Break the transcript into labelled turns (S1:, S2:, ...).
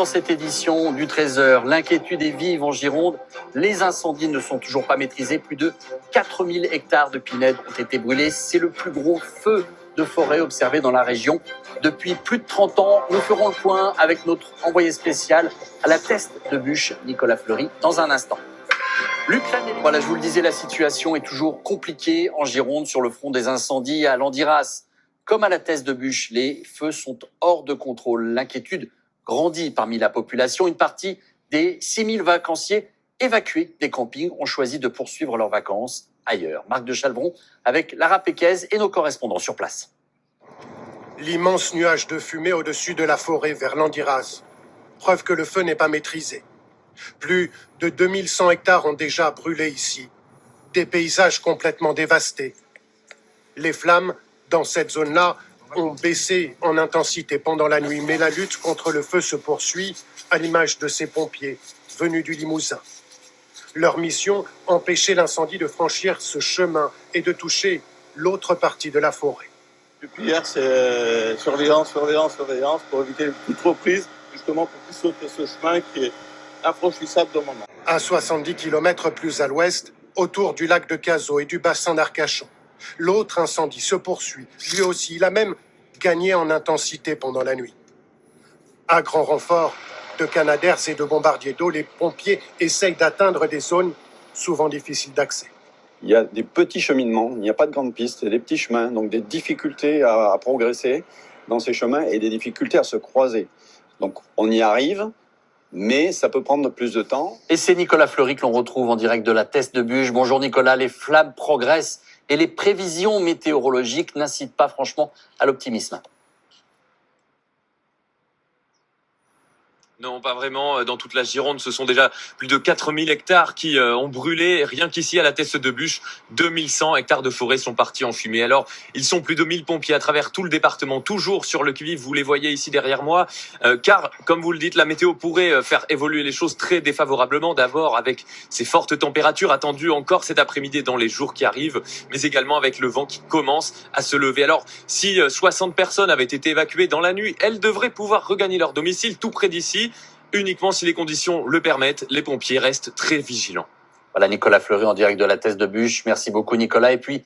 S1: dans cette édition du Trésor. L'inquiétude est vive en Gironde. Les incendies ne sont toujours pas maîtrisés. Plus de 4000 hectares de pinèdes ont été brûlés. C'est le plus gros feu de forêt observé dans la région depuis plus de 30 ans. Nous ferons le point avec notre envoyé spécial à la Teste de Bûche, Nicolas Fleury, dans un instant. L'Ukraine, voilà, je vous le disais, la situation est toujours compliquée en Gironde sur le front des incendies à Landiras. Comme à la Teste de Bûche, les feux sont hors de contrôle. L'inquiétude grandit parmi la population. Une partie des 6000 vacanciers évacués des campings ont choisi de poursuivre leurs vacances ailleurs. Marc de Chalbron avec Lara Péquez et nos correspondants sur place.
S2: L'immense nuage de fumée au-dessus de la forêt vers Landiras. Preuve que le feu n'est pas maîtrisé. Plus de 2100 hectares ont déjà brûlé ici. Des paysages complètement dévastés. Les flammes, dans cette zone-là, ont baissé en intensité pendant la nuit, mais la lutte contre le feu se poursuit, à l'image de ces pompiers venus du Limousin. Leur mission, empêcher l'incendie de franchir ce chemin et de toucher l'autre partie de la forêt.
S3: Depuis hier, c'est surveillance pour éviter toute reprise, justement pour qu'ils sautent ce chemin qui est infranchissable de moment.
S2: À 70 km plus à l'ouest, autour du lac de Cazaux et du bassin d'Arcachon, l'autre incendie se poursuit. Lui aussi, il a même gagné en intensité pendant la nuit. À grand renfort de canadairs et de bombardiers d'eau, les pompiers essayent d'atteindre des zones souvent difficiles d'accès.
S4: Il y a des petits cheminements, il n'y a pas de grandes pistes, il y a des petits chemins, donc des difficultés à progresser dans ces chemins et des difficultés à se croiser. Donc on y arrive, mais ça peut prendre plus de temps.
S1: Et c'est Nicolas Fleury que l'on retrouve en direct de la Teste de Bûche. Bonjour Nicolas, les flammes progressent et les prévisions météorologiques n'incitent pas franchement à l'optimisme.
S5: Non, pas vraiment. Dans toute la Gironde, ce sont déjà plus de 4000 hectares qui ont brûlé. Rien qu'ici, à la Teste de Bûche, 2100 hectares de forêt sont partis en fumée. Alors, ils sont plus de 1000 pompiers à travers tout le département, toujours sur le qui-vive. Vous les voyez ici derrière moi. Car, comme vous le dites, la météo pourrait faire évoluer les choses très défavorablement. D'abord, avec ces fortes températures attendues encore cet après-midi dans les jours qui arrivent, mais également avec le vent qui commence à se lever. Alors, si 60 personnes avaient été évacuées dans la nuit, elles devraient pouvoir regagner leur domicile tout près d'ici. Uniquement si les conditions le permettent, les pompiers restent très vigilants.
S1: Voilà Nicolas Fleury en direct de la Teste de Bûche. Merci beaucoup Nicolas. Et puis,